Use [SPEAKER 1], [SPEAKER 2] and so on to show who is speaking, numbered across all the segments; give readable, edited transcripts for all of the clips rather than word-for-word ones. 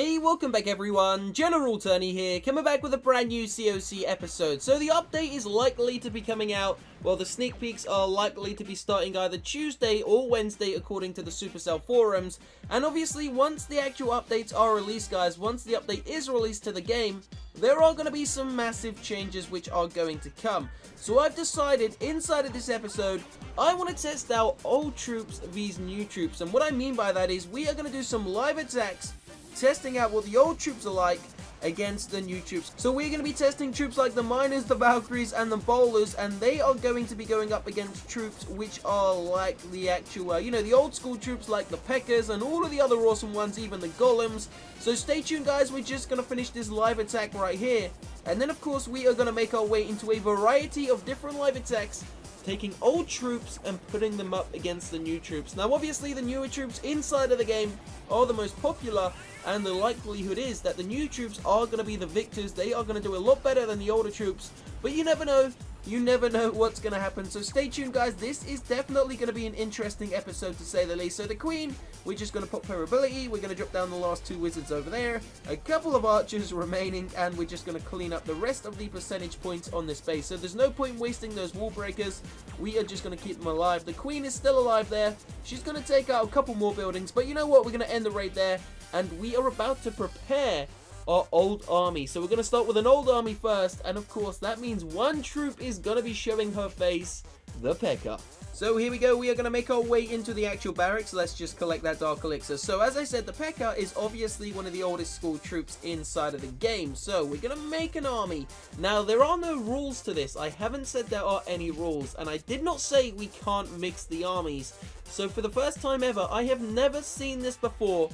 [SPEAKER 1] Hey, welcome back everyone, General Turney here, coming back with a brand new COC episode. So the update is likely to be coming out, well the sneak peeks are likely to be starting either Tuesday or Wednesday according to the Supercell forums. And obviously once the actual updates are released guys, once the update is released to the game, there are going to be some massive changes which are going to come. So I've decided inside of this episode, I want to test out old troops vs new troops. And what I mean by that is we are going to do some live attacks, testing out what the old troops are like against the new troops. So we're going to be testing troops like the Miners, the Valkyries, and the Bowlers, and they are going to be going up against troops which are like the actual, the old school troops like the P.E.K.K.A.s and all of the other awesome ones, even the Golems. So stay tuned guys, we're just going to finish this live attack right here. And then of course we are going to make our way into a variety of different live attacks, taking old troops and putting them up against the new troops. Now obviously the newer troops inside of the game are the most popular, and the likelihood is that the new troops are going to be the victors. They are going to do a lot better than the older troops, but you never know. You never know what's going to happen, so stay tuned guys. This is definitely going to be an interesting episode to say the least. So the Queen, we're just going to pop her ability, we're going to drop down the last two wizards over there, a couple of archers remaining, and we're just going to clean up the rest of the percentage points on this base. So there's no point wasting those wall breakers, we are just going to keep them alive. The Queen is still alive there, she's going to take out a couple more buildings, but you know what, we're going to end the raid there, and we are about to prepare our old army. So we're going to start with an old army first, and of course that means one troop is going to be showing her face, the P.E.K.K.A. So here we go, we are going to make our way into the actual barracks. Let's just collect that Dark Elixir. So as I said, the P.E.K.K.A. is obviously one of the oldest school troops inside of the game. So we're going to make an army. Now there are no rules to this, I haven't said there are any rules, and I did not say we can't mix the armies. So for the first time ever, I have never seen this before.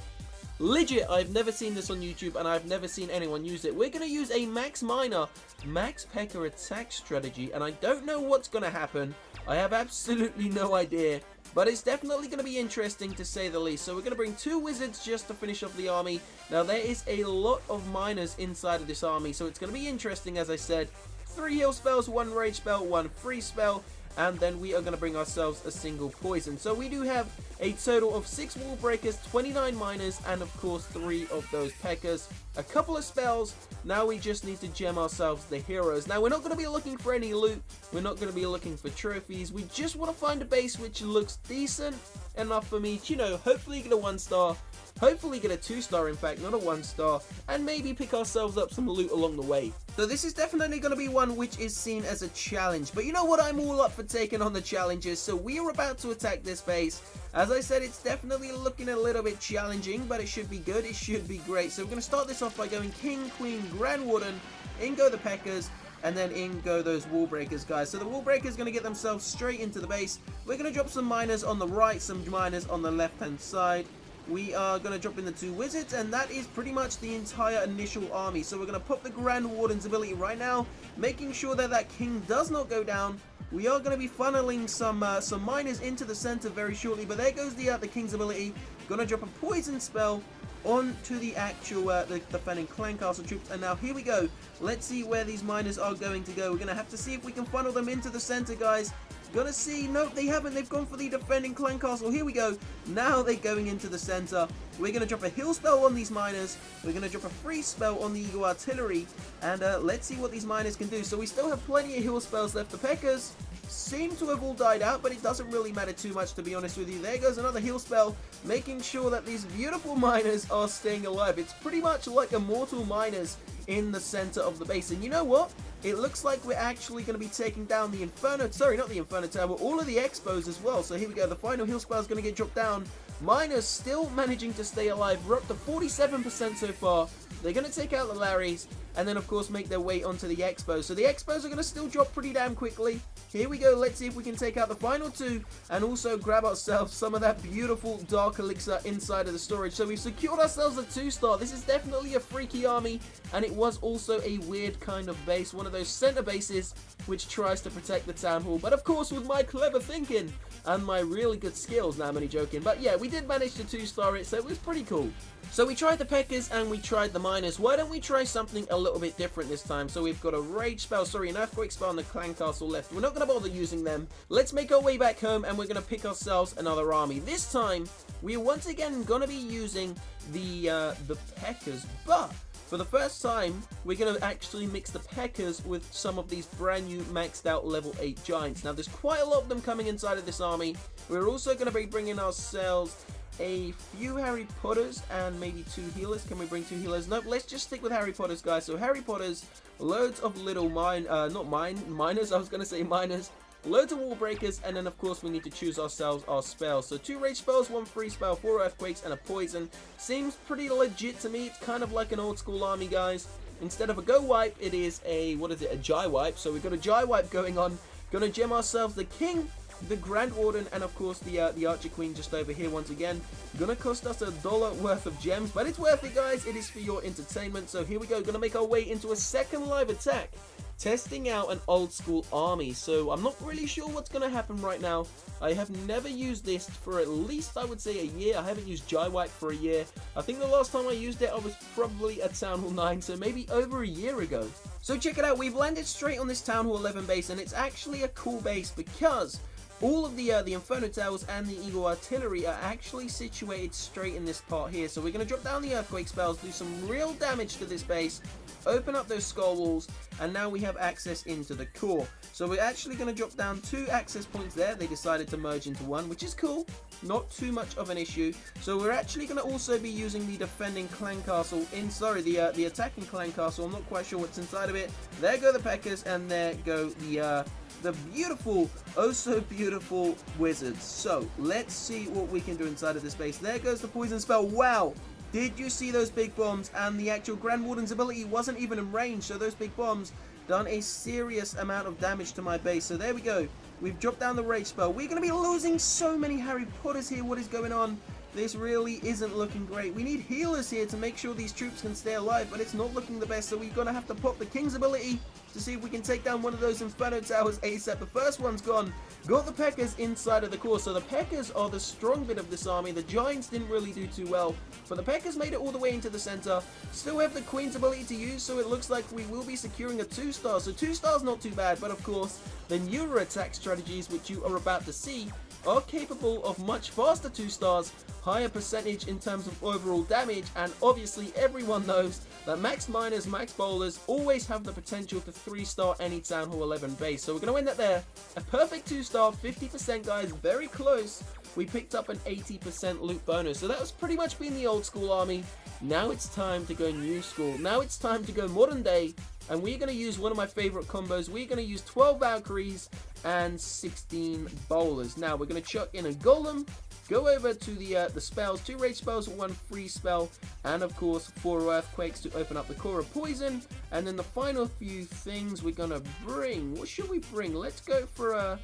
[SPEAKER 1] Legit, I've never seen this on YouTube, and I've never seen anyone use it. We're going to use a Max Miner, Max P.E.K.K.A. attack strategy, and I don't know what's going to happen. I have absolutely no idea, but it's definitely going to be interesting to say the least. So we're going to bring two wizards just to finish off the army. Now there is a lot of miners inside of this army, so it's going to be interesting as I said. 3 heal spells, 1 rage spell, 1 free spell, and then we are going to bring ourselves a single poison. So we do have a total of 6 wall breakers, 29 miners, and of course 3 of those P.E.K.K.A.s. A couple of spells. Now we just need to gem ourselves the heroes. Now we're not going to be looking for any loot. We're not going to be looking for trophies. We just want to find a base which looks decent enough for me to, hopefully get a 1-star. Hopefully get a 2-star, in fact, not a 1-star, and maybe pick ourselves up some loot along the way. So this is definitely going to be one which is seen as a challenge, but you know what, I'm all up for taking on the challenges. So we are about to attack this base. As I said, it's definitely looking a little bit challenging, but it should be good, it should be great. So we're going to start this off by going King, Queen, Grand Warden, in go the P.E.K.K.A.s, and then in go those wall breakers guys. So the wall breakers are going to get themselves straight into the base. We're going to drop some miners on the right, some miners on the left hand side. We are going to drop in the 2 wizards, and that is pretty much the entire initial army. So we're going to pop the Grand Warden's ability right now, making sure that that king does not go down. We are going to be funneling some miners into the center very shortly, but there goes the king's ability. Going to drop a poison spell onto the actual the defending clan castle troops, and now here we go. Let's see where these miners are going to go. We're going to have to see if we can funnel them into the center guys. Gonna see, nope, they haven't. They've gone for the defending clan castle. Here we go. Now they're going into the center. We're gonna drop a heal spell on these miners. We're gonna drop a free spell on the Eagle Artillery, and let's see what these miners can do. So we still have plenty of heal spells left. The P.E.K.K.A.s seem to have all died out, but it doesn't really matter too much, to be honest with you. There goes another heal spell, making sure that these beautiful miners are staying alive. It's pretty much like immortal miners in the center of the base, and you know what? It looks like we're actually going to be taking down the Inferno, sorry, not the Inferno Tower, all of the Expos as well. So here we go, the final heal spell is going to get dropped down. Miners still managing to stay alive. We're up to 47% so far. They're going to take out the Larrys, and then of course make their way onto the Expos. So the Expos are going to still drop pretty damn quickly. Here we go, let's see if we can take out the final 2 and also grab ourselves some of that beautiful Dark Elixir inside of the storage. So we've secured ourselves a 2-star. This is definitely a freaky army, and it was also a weird kind of base, one of those center bases which tries to protect the town hall. But of course with my clever thinking and my really good skills, now I'm only joking, but yeah, we did manage to 2-star it, so it was pretty cool. So we tried the P.E.K.K.A.s and we tried the miners. Why don't we try something a little bit different this time? So we've got a rage spell, sorry, an earthquake spell on the clan castle left. We're not going to bother using them. Let's make our way back home, and we're going to pick ourselves another army. This time, we are once again going to be using the P.E.K.K.A.s, but for the first time, we're going to actually mix the P.E.K.K.A.s with some of these brand new maxed out level 8 giants. Now, there's quite a lot of them coming inside of this army. We're also going to be bringing ourselves a few Harry Potters and maybe 2 healers. Can we bring 2 healers? Nope, let's just stick with Harry Potters, guys. So Harry Potters, loads of little miners, I was going to say miners. Loads of wall breakers, and then of course we need to choose ourselves our spells. So 2 rage spells, 1 free spell, 4 earthquakes, and a poison. Seems pretty legit to me. It's kind of like an old school army, guys. Instead of a go wipe, it is a, a Jai wipe. So we've got a Jai wipe going on. Gonna gem ourselves the king, the Grand Warden, and of course the Archer Queen just over here once again. Gonna cost us $1 worth of gems, but it's worth it, guys. It is for your entertainment. So here we go. Gonna make our way into a second live attack, testing out an old school army. So I'm not really sure what's going to happen right now. I have never used this for at least, I would say, a year. I haven't used Jai Wipe for a year. I think the last time I used it, I was probably at Town Hall 9, so maybe over a year ago. So check it out, we've landed straight on this Town Hall 11 base, and it's actually a cool base because all of the Inferno Towers and the Eagle Artillery are actually situated straight in this part here. So we're going to drop down the Earthquake spells, do some real damage to this base, open up those skull walls, and now we have access into the core. So we're actually going to drop down 2 access points there. They decided to merge into 1, which is cool. Not too much of an issue. So we're actually going to also be using the defending clan castle the attacking clan castle. I'm not quite sure what's inside of it. There go the P.E.K.K.A.s, and there go the beautiful, oh so beautiful wizards. So let's see what we can do inside of this base. There goes the poison spell. Wow! Did you see those big bombs? And the actual Grand Warden's ability wasn't even in range, so those big bombs done a serious amount of damage to my base. So there we go. We've dropped down the rage spell. We're going to be losing so many Harry Potters here. What is going on? This really isn't looking great. We need healers here to make sure these troops can stay alive, but it's not looking the best, so we're going to have to pop the King's ability to see if we can take down one of those Inferno Towers ASAP. The first one's gone. Got the P.E.K.K.A.s inside of the core, so the P.E.K.K.A.s are the strong bit of this army. The Giants didn't really do too well, but the P.E.K.K.A.s made it all the way into the center. Still have the Queen's ability to use, so it looks like we will be securing a 2-star. So 2 stars not too bad, but of course, the newer attack strategies, which you are about to see, are capable of much faster 2 stars, higher percentage in terms of overall damage, and obviously everyone knows that max miners, max bowlers always have the potential to 3-star any Town Hall 11 base. So we're going to win that there. A perfect 2-star, 50% guys, very close. We picked up an 80% loot bonus. So that was pretty much been the old school army. Now it's time to go new school. Now it's time to go modern day. And we're going to use one of my favorite combos. We're going to use 12 Valkyries and 16 bowlers. Now we're going to chuck in a Golem, go over to the spells, 2 rage spells, 1 free spell, and of course 4 earthquakes to open up the core of poison. And then the final few things we're going to bring. What should we bring? Let's go for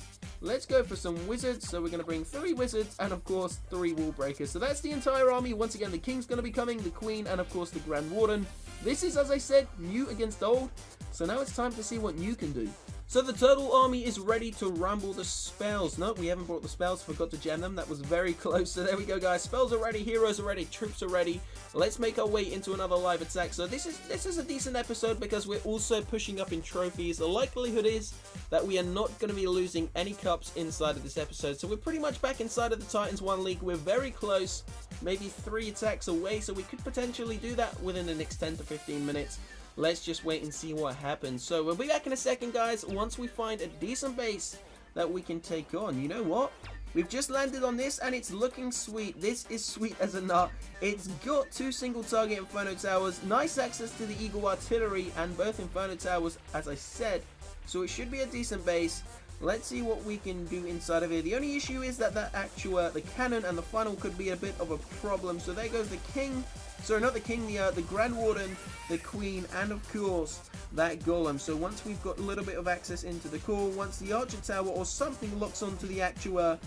[SPEAKER 1] some wizards. So we're going to bring 3 wizards and of course 3 wall breakers. So that's the entire army. Once again, the King's going to be coming, the Queen, and of course the Grand Warden. This is, as I said, new against old, so now it's time to see what new can do. So the Turtle Army is ready to rumble the spells. No, we haven't brought the spells, forgot to gem them. That was very close. So there we go, guys. Spells are ready, heroes are ready, troops are ready. Let's make our way into another live attack. So this is a decent episode because we're also pushing up in trophies. The likelihood is that we are not going to be losing any cups inside of this episode. So we're pretty much back inside of the Titans 1 League. We're very close, maybe 3 attacks away. So we could potentially do that within the next 10 to 15 minutes. Let's just wait and see what happens. So we'll be back in a second, guys, once we find a decent base that we can take on. You know what? We've just landed on this and it's looking sweet. This is sweet as a nut. It's got 2 single target Inferno Towers, nice access to the Eagle Artillery and both Inferno Towers, as I said. So it should be a decent base. Let's see what we can do inside of here. The only issue is that the cannon and the funnel could be a bit of a problem. So there goes the King. Sorry, not the King, the Grand Warden, the Queen, and of course, that Golem. So once we've got a little bit of access into the core, once the Archer Tower or something locks onto the actual,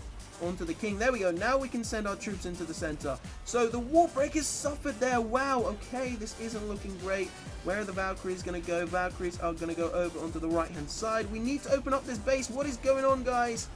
[SPEAKER 1] onto the King, there we go. Now we can send our troops into the center. So the Wall Breakers suffered there. Wow, okay, this isn't looking great. Where are the Valkyries going to go? Valkyries are going to go over onto the right-hand side. We need to open up this base. What is going on, guys?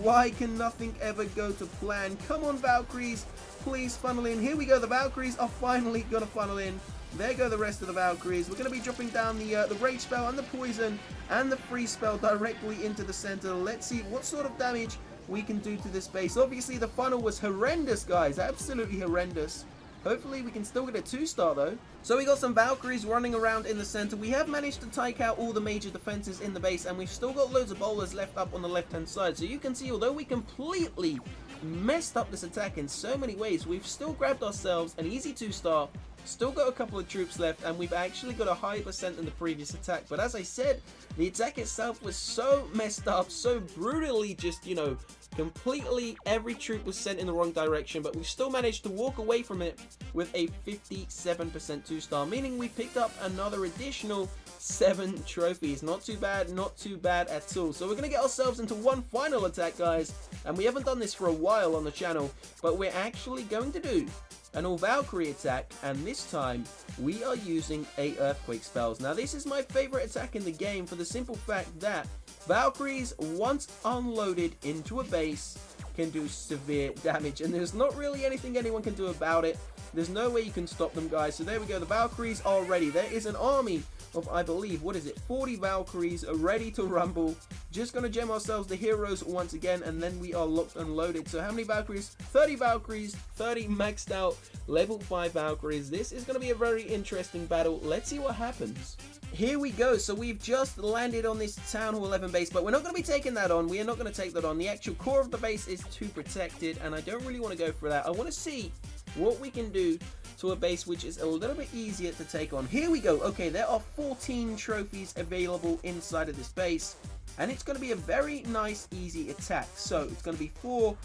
[SPEAKER 1] Why can nothing ever go to plan? Come on, Valkyries. Please funnel in. Here we go. The Valkyries are finally going to funnel in. There go the rest of the Valkyries. We're going to be dropping down the Rage Spell and the Poison and the Free Spell directly into the center. Let's see what sort of damage we can do to this base. Obviously, the funnel was horrendous, guys. Absolutely horrendous. Hopefully, we can still get a 2-star, though. So we got some Valkyries running around in the center. We have managed to take out all the major defenses in the base, and we've still got loads of bowlers left up on the left-hand side. So you can see, although we completely messed up this attack in so many ways, we've still grabbed ourselves an easy 2-star. Still got a couple of troops left, and we've actually got a higher percent than the previous attack. But as I said, the attack itself was so messed up, so brutally just, you know, completely every troop was sent in the wrong direction, but we still managed to walk away from it with a 57% 2-star, meaning we picked up another additional 7 trophies. Not too bad at all. So we're going to get ourselves into one final attack, guys, and we haven't done this for a while on the channel, but we're actually going to do an all Valkyrie attack, and this time we are using a Earthquake spells. Now this is my favorite attack in the game for the simple fact that Valkyries, once unloaded into a base, can do severe damage, and there's not really anything anyone can do about it. There's no way you can stop them, guys. So there we go, the Valkyries are ready. There is an army of, I believe, what is it, 40 Valkyries ready to rumble. Just gonna gem ourselves the heroes once again, and then we are locked and loaded. So how many Valkyries? 30 Valkyries, 30 maxed out level 5 Valkyries. This is gonna be a very interesting battle. Let's see what happens. Here we go. So we've just landed on this Town Hall 11 base, but we're not going to be taking that on. We are not going to take that on. The actual core of the base is too protected, and I don't really want to go for that. I want to see what we can do to a base which is a little bit easier to take on. Here we go. Okay, there are 14 trophies available inside of this base, and it's going to be a very nice, easy attack. So it's going to be four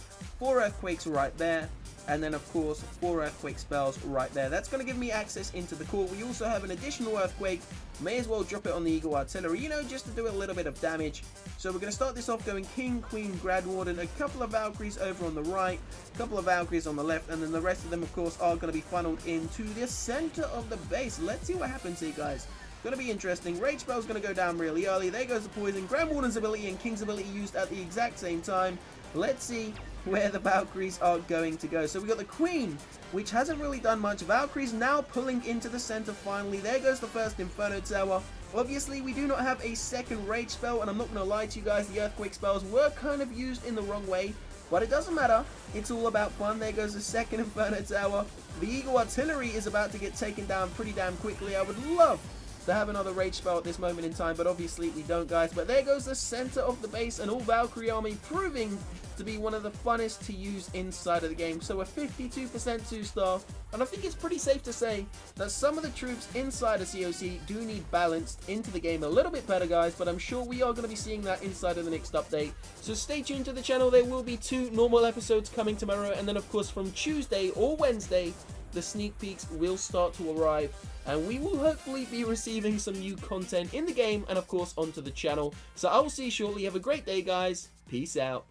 [SPEAKER 1] Earthquakes right there, and then of course 4 Earthquake spells right there. That's going to give me access into the core. We also have an additional Earthquake. May as well drop it on the Eagle Artillery, you know, just to do a little bit of damage. So we're going to start this off going King, Queen, Grad Warden, a couple of Valkyries over on the right, a couple of Valkyries on the left, and then the rest of them, of course, are going to be funneled into the center of the base. Let's see what happens here, guys. Going to be interesting. Rage spell's going to go down really early. There goes the Poison. Grand Warden's ability and King's ability used at the exact same time. Let's see where the Valkyries are going to go. So we got the Queen, which hasn't really done much. Valkyries now pulling into the center finally. There goes the first Inferno Tower. Obviously, we do not have a second Rage spell, and I'm not going to lie to you guys, the Earthquake spells were kind of used in the wrong way, but it doesn't matter. It's all about fun. There goes the second Inferno Tower. The Eagle Artillery is about to get taken down pretty damn quickly. I would love to have another Rage spell at this moment in time, but obviously we don't, guys. But there goes the center of the base, an all Valkyrie army, proving to be one of the funnest to use inside of the game. So a 52% 2-star, and I think it's pretty safe to say that some of the troops inside of COC do need balanced into the game a little bit better, guys, but I'm sure we are going to be seeing that inside of the next update. So stay tuned to the channel. There will be 2 normal episodes coming tomorrow, and then of course from Tuesday or Wednesday, the sneak peeks will start to arrive, and we will hopefully be receiving some new content in the game and of course onto the channel. So I will see you shortly. Have a great day, guys. Peace out.